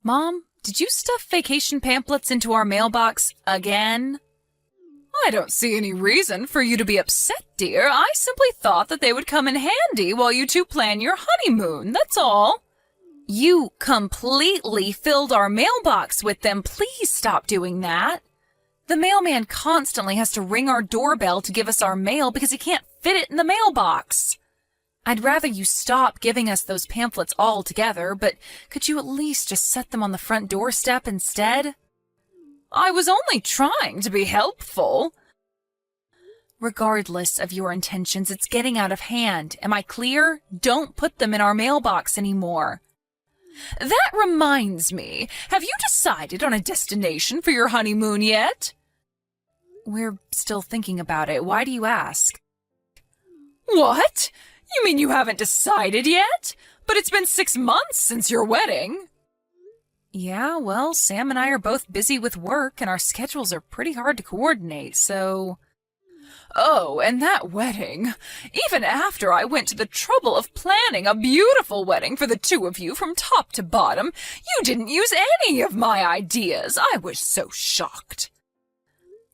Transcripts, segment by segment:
Mom, did you stuff vacation pamphlets into our mailbox again? I don't see any reason for you to be upset, dear. I simply thought that they would come in handy while you two plan your honeymoon, that's all. You completely filled our mailbox with them. Please stop doing that. The mailman constantly has to ring our doorbell to give us our mail because he can't fit it in the mailbox. I'd rather you stop giving us those pamphlets altogether, but could you at least just set them on the front doorstep instead? I was only trying to be helpful. Regardless of your intentions, it's getting out of hand. Am I clear? Don't put them in our mailbox anymore. That reminds me, have you decided on a destination for your honeymoon yet? We're still thinking about it. Why do you ask? What? You mean you haven't decided yet? But it's been 6 months since your wedding. Yeah, well, Sam and I are both busy with work, and our schedules are pretty hard to coordinate, so... Oh, and that wedding. Even after I went to the trouble of planning a beautiful wedding for the two of you from top to bottom, you didn't use any of my ideas. I was so shocked.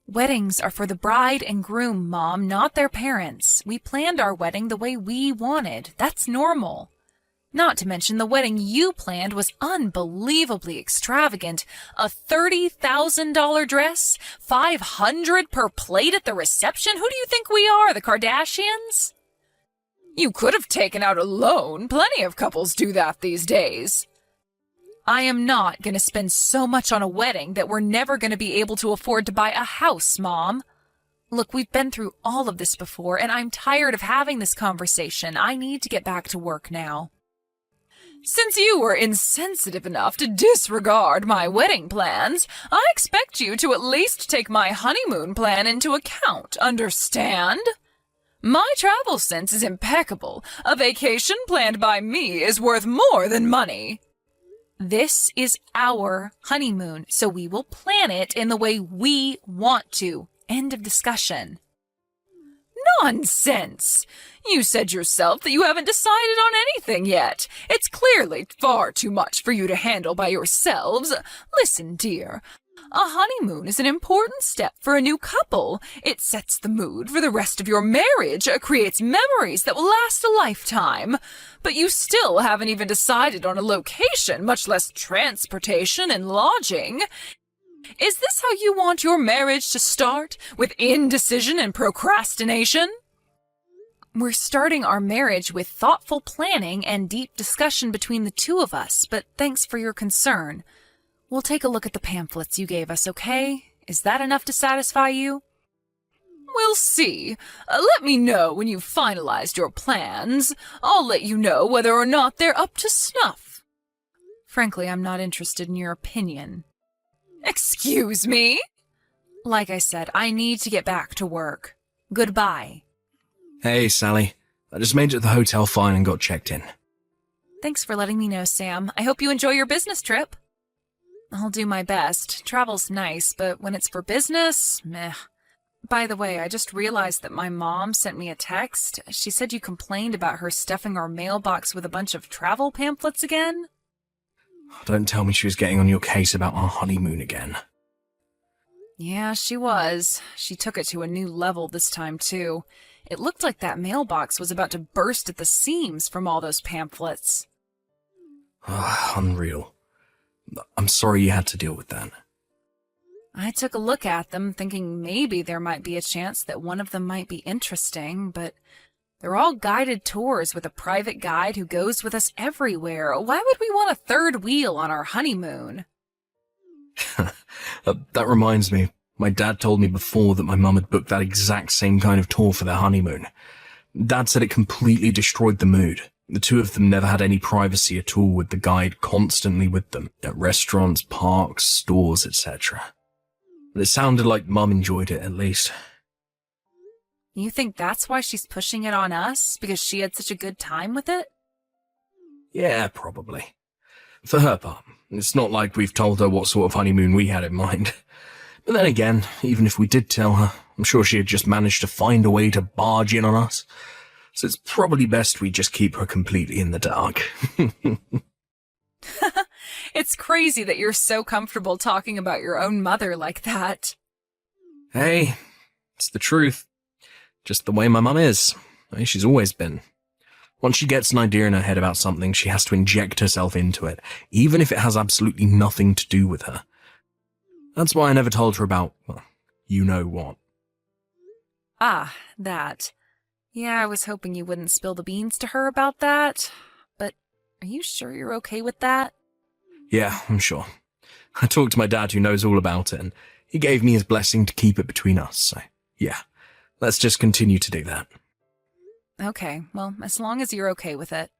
Weddings are for the bride and groom, Mom, not their parents. We planned our wedding the way we wanted. That's normal. Not to mention the wedding you planned was unbelievably extravagant. A $30,000 dress? $500 per plate at the reception? Who do you think we are, the Kardashians? You could have taken out a loan. Plenty of couples do that these days. I am not going to spend so much on a wedding that we're never going to be able to afford to buy a house, Mom. Look, we've been through all of this before, and I'm tired of having this conversation. I need to get back to work now. Since you were insensitive enough to disregard my wedding plans, I expect you to at least take my honeymoon plan into account, understand? My travel sense is impeccable. A vacation planned by me is worth more than money. This is our honeymoon, so we will plan it in the way we want to. End of discussion. Nonsense! You said yourself that you haven't decided on anything yet. It's clearly far too much for you to handle by yourselves. Listen, dear, a honeymoon is an important step for a new couple. It sets the mood for the rest of your marriage, creates memories that will last a lifetime. But you still haven't even decided on a location, much less transportation and lodging. Is this how you want your marriage to start, with indecision and procrastination? We're starting our marriage with thoughtful planning and deep discussion between the two of us, but thanks for your concern. We'll take a look at the pamphlets you gave us, okay? Is that enough to satisfy you? We'll see. Let me know when you've finalized your plans. I'll let you know whether or not they're up to snuff. Frankly, I'm not interested in your opinion. Excuse me? Like I said, I need to get back to work. Goodbye. Hey, Sally. I just made it to the hotel fine and got checked in. Thanks for letting me know, Sam. I hope you enjoy your business trip. I'll do my best. Travel's nice, but when it's for business, meh. By the way, I just realized that my mom sent me a text. She said you complained about her stuffing our mailbox with a bunch of travel pamphlets again. Don't tell me she was getting on your case about our honeymoon again. Yeah, she was. She took it to a new level this time, too. It looked like that mailbox was about to burst at the seams from all those pamphlets. Unreal. I'm sorry you had to deal with that. I took a look at them, thinking maybe there might be a chance that one of them might be interesting, but they're all guided tours with a private guide who goes with us everywhere. Why would we want a third wheel on our honeymoon? That reminds me. My dad told me before that my mum had booked that exact same kind of tour for their honeymoon. Dad said it completely destroyed the mood. The two of them never had any privacy at all, with the guide constantly with them, at restaurants, parks, stores, etc. But it sounded like Mum enjoyed it, at least. You think that's why she's pushing it on us? Because she had such a good time with it? Yeah, probably. For her part, it's not like we've told her what sort of honeymoon we had in mind. But then again, even if we did tell her, I'm sure she had just managed to find a way to barge in on us. So it's probably best we just keep her completely in the dark. It's crazy that you're so comfortable talking about your own mother like that. Hey, it's the truth. Just the way my mum is. Way she's always been. Once she gets an idea in her head about something, she has to inject herself into it, even if it has absolutely nothing to do with her. That's why I never told her about, well, you know what. Ah, that. Yeah, I was hoping you wouldn't spill the beans to her about that. But are you sure you're okay with that? Yeah, I'm sure. I talked to my dad who knows all about it, and he gave me his blessing to keep it between us, so yeah. Let's just continue to do that. Okay, well, as long as you're okay with it.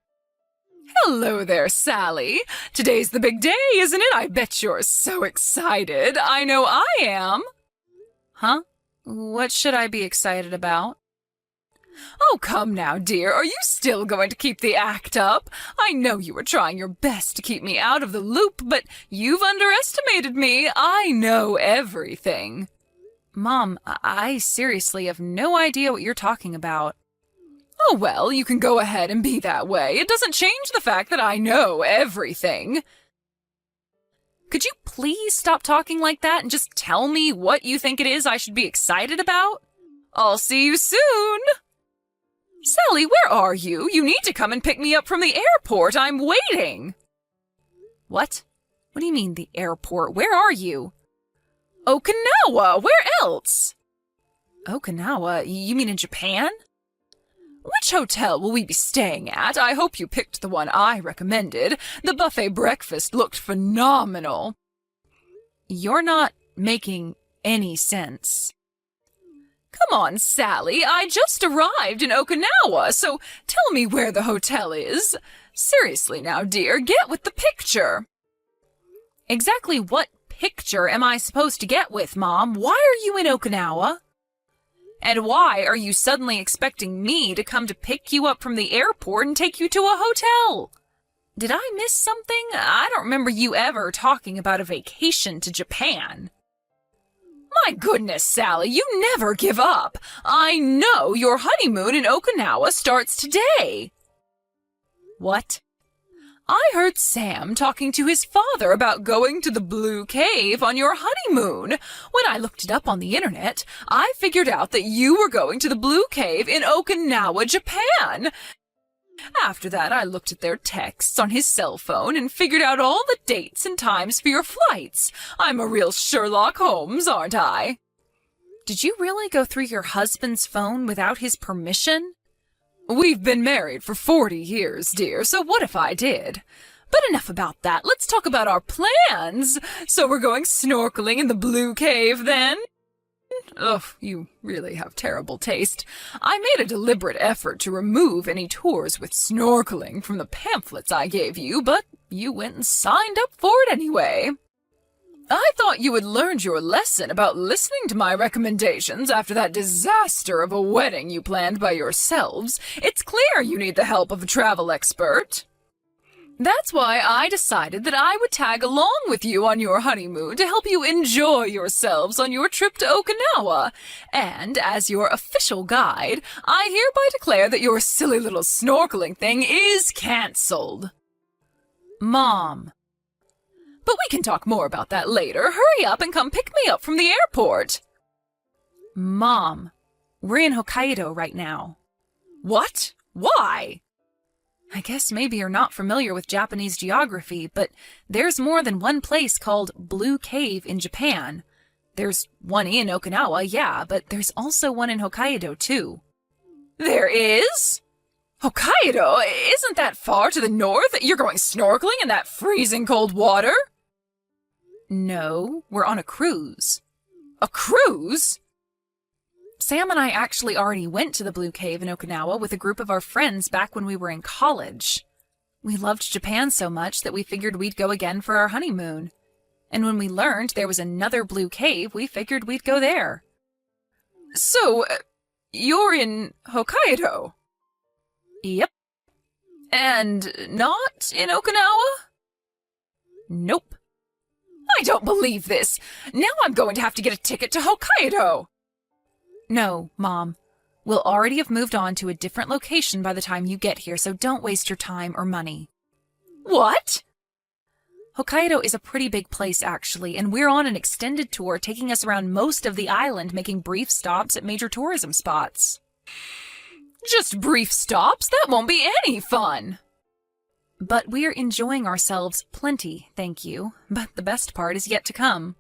Hello there, Sally. Today's the big day, isn't it? I bet you're so excited. I know I am. Huh? What should I be excited about? Oh, come now, dear. Are you still going to keep the act up? I know you were trying your best to keep me out of the loop, but you've underestimated me. I know everything. Mom, I seriously have no idea what you're talking about. Oh, well, you can go ahead and be that way. It doesn't change the fact that I know everything. Could you please stop talking like that and just tell me what you think it is I should be excited about? I'll see you soon. Sally, where are you? You need to come and pick me up from the airport. I'm waiting. What? What do you mean, the airport? Where are you? Okinawa! Where else? Okinawa? You mean in Japan? Which hotel will we be staying at? I hope you picked the one I recommended. The buffet breakfast looked phenomenal. You're not making any sense. Come on, Sally. I just arrived in Okinawa, so tell me where the hotel is. Seriously now, dear, get with the picture. Exactly what picture am I supposed to get with, Mom? Why are you in Okinawa? And why are you suddenly expecting me to come to pick you up from the airport and take you to a hotel? Did I miss something? I don't remember you ever talking about a vacation to Japan. My goodness, Sally, you never give up. I know your honeymoon in Okinawa starts today. What? I heard Sam talking to his father about going to the Blue Cave on your honeymoon. When I looked it up on the internet, I figured out that you were going to the Blue Cave in Okinawa, Japan. After that, I looked at their texts on his cell phone and figured out all the dates and times for your flights. I'm a real Sherlock Holmes, aren't I? Did you really go through your husband's phone without his permission? We've been married for 40 years, dear, so what if I did? But enough about that. Let's talk about our plans. So we're going snorkeling in the Blue Cave, then? Ugh, you really have terrible taste. I made a deliberate effort to remove any tours with snorkeling from the pamphlets I gave you, but you went and signed up for it anyway. I thought you had learned your lesson about listening to my recommendations after that disaster of a wedding you planned by yourselves. It's clear you need the help of a travel expert. That's why I decided that I would tag along with you on your honeymoon to help you enjoy yourselves on your trip to Okinawa. And as your official guide, I hereby declare that your silly little snorkeling thing is cancelled. Mom. But we can talk more about that later. Hurry up and come pick me up from the airport. Mom, we're in Hokkaido right now. What? Why? I guess maybe you're not familiar with Japanese geography, but there's more than one place called Blue Cave in Japan. There's one in Okinawa, yeah, but there's also one in Hokkaido, too. There is? Hokkaido? Isn't that far to the north? You're going snorkeling in that freezing cold water? No, we're on a cruise. A cruise? Sam and I actually already went to the Blue Cave in Okinawa with a group of our friends back when we were in college. We loved Japan so much that we figured we'd go again for our honeymoon. And when we learned there was another Blue Cave, we figured we'd go there. So, you're in Hokkaido? Yep. And not in Okinawa? Nope. I don't believe this. Now I'm going to have to get a ticket to Hokkaido. No, Mom. We'll already have moved on to a different location by the time you get here, so don't waste your time or money. What? Hokkaido is a pretty big place, actually, and we're on an extended tour taking us around most of the island, making brief stops at major tourism spots. Just brief stops? That won't be any fun! But we're enjoying ourselves plenty, thank you. But the best part is yet to come.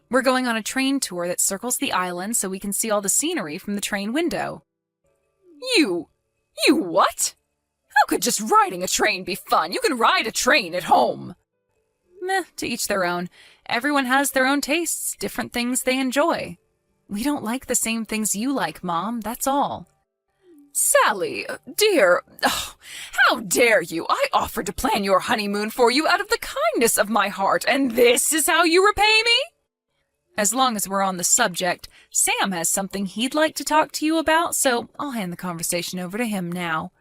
We're going on a train tour that circles the island so we can see all the scenery from the train window. You what? How could just riding a train be fun? You can ride a train at home. Meh, to each their own. Everyone has their own tastes, different things they enjoy. We don't like the same things you like, Mom, that's all. Sally, dear, how dare you? I offered to plan your honeymoon for you out of the kindness of my heart, and this is how you repay me? As long as we're on the subject, Sam has something he'd like to talk to you about, so I'll hand the conversation over to him now.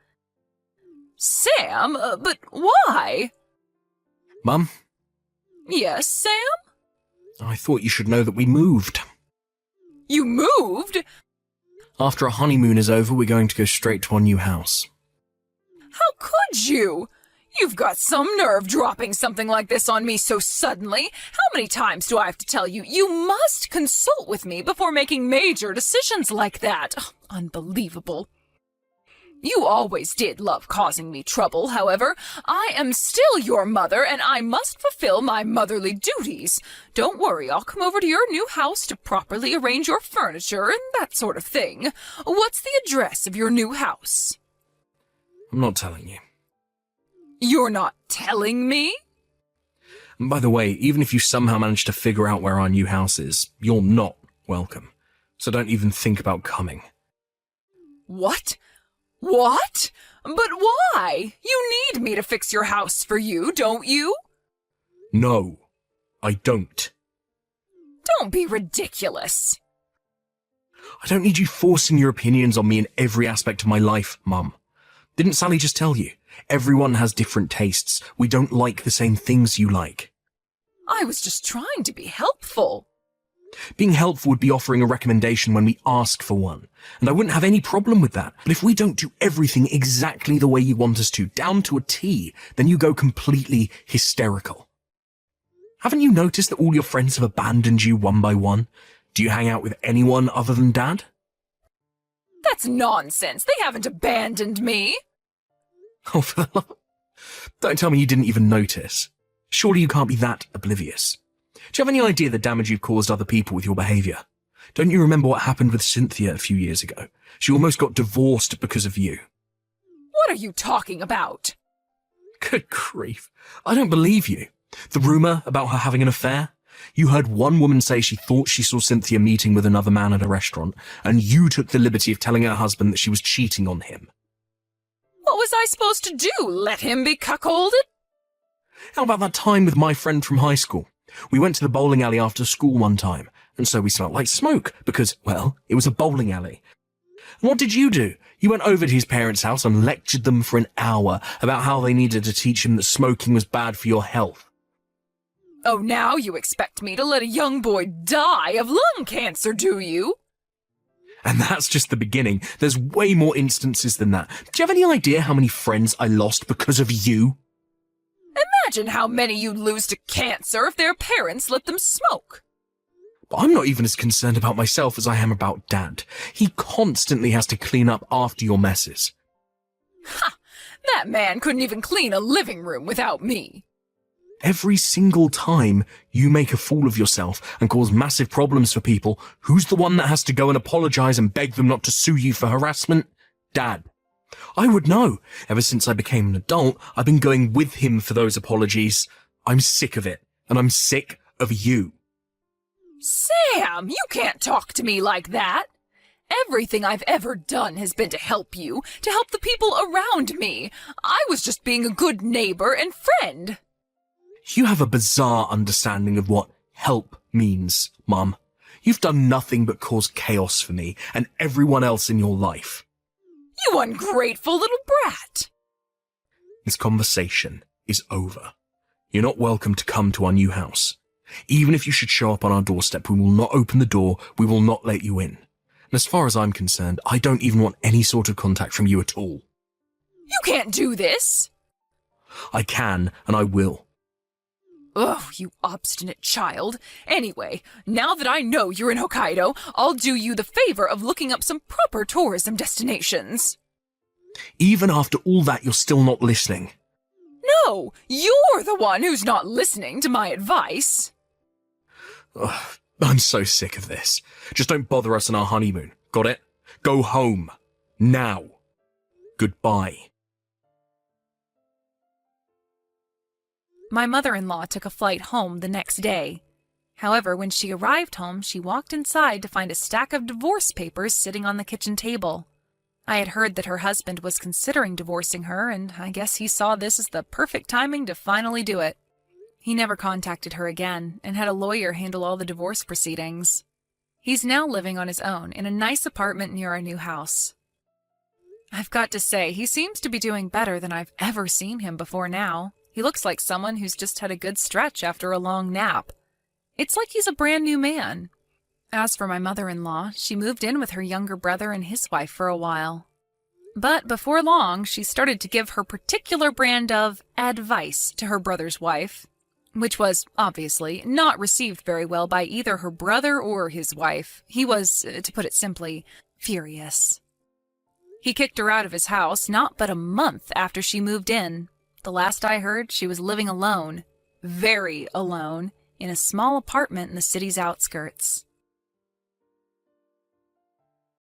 Sam? But why? Mum? Yes, Sam? I thought you should know that we moved. You moved? After our honeymoon is over, we're going to go straight to our new house. How could you? You've got some nerve dropping something like this on me so suddenly. How many times do I have to tell you? You must consult with me before making major decisions like that. Unbelievable. You always did love causing me trouble, however. I am still your mother, and I must fulfill my motherly duties. Don't worry, I'll come over to your new house to properly arrange your furniture and that sort of thing. What's the address of your new house? I'm not telling you. You're not telling me? And by the way, even if you somehow manage to figure out where our new house is, you're not welcome. So don't even think about coming. What? What? But why? You need me to fix your house for you, don't you? No, I don't. Don't be ridiculous. I don't need you forcing your opinions on me in every aspect of my life, Mum. Didn't Sally just tell you? Everyone has different tastes. We don't like the same things you like. I was just trying to be helpful. Being helpful would be offering a recommendation when we ask for one, and I wouldn't have any problem with that. But if we don't do everything exactly the way you want us to, down to a T, then you go completely hysterical. Haven't you noticed that all your friends have abandoned you one by one? Do you hang out with anyone other than Dad? That's nonsense. They haven't abandoned me. Oh, for the love... Don't tell me you didn't even notice. Surely you can't be that oblivious. Do you have any idea the damage you've caused other people with your behaviour? Don't you remember what happened with Cynthia a few years ago? She almost got divorced because of you. What are you talking about? Good grief. I don't believe you. The rumour about her having an affair? You heard one woman say she thought she saw Cynthia meeting with another man at a restaurant, and you took the liberty of telling her husband that she was cheating on him. What was I supposed to do? Let him be cuckolded? How about that time with my friend from high school? We went to the bowling alley after school one time, and so we smelled like smoke, because, well, it was a bowling alley. And what did you do? You went over to his parents' house and lectured them for an hour about how they needed to teach him that smoking was bad for your health. Oh, now you expect me to let a young boy die of lung cancer, do you? And that's just the beginning. There's way more instances than that. Do you have any idea how many friends I lost because of you? Imagine how many you'd lose to cancer if their parents let them smoke. But I'm not even as concerned about myself as I am about Dad. He constantly has to clean up after your messes. Ha! That man couldn't even clean a living room without me. Every single time you make a fool of yourself and cause massive problems for people, who's the one that has to go and apologize and beg them not to sue you for harassment? Dad. I would know. Ever since I became an adult, I've been going with him for those apologies. I'm sick of it, and I'm sick of you. Sam, you can't talk to me like that. Everything I've ever done has been to help you, to help the people around me. I was just being a good neighbor and friend. You have a bizarre understanding of what help means, Mum. You've done nothing but cause chaos for me and everyone else in your life. You ungrateful little brat. This conversation is over. You're not welcome to come to our new house. Even if you should show up on our doorstep, we will not open the door, we will not let you in. And as far as I'm concerned, I don't even want any sort of contact from you at all. You can't do this. I can, and I will. Oh, you obstinate child. Anyway, now that I know you're in Hokkaido, I'll do you the favor of looking up some proper tourism destinations. Even after all that, you're still not listening. No, you're the one who's not listening to my advice. Ugh, I'm so sick of this. Just don't bother us on our honeymoon. Got it? Go home. Now. Goodbye. My mother-in-law took a flight home the next day. However, when she arrived home, she walked inside to find a stack of divorce papers sitting on the kitchen table. I had heard that her husband was considering divorcing her, and I guess he saw this as the perfect timing to finally do it. He never contacted her again and had a lawyer handle all the divorce proceedings. He's now living on his own in a nice apartment near our new house. I've got to say, he seems to be doing better than I've ever seen him before now. He looks like someone who's just had a good stretch after a long nap. It's like he's a brand new man. As for my mother-in-law, she moved in with her younger brother and his wife for a while. But before long, she started to give her particular brand of advice to her brother's wife, which was, obviously, not received very well by either her brother or his wife. He was, to put it simply, furious. He kicked her out of his house not but a month after she moved in. The last I heard, she was living alone, very alone, in a small apartment in the city's outskirts.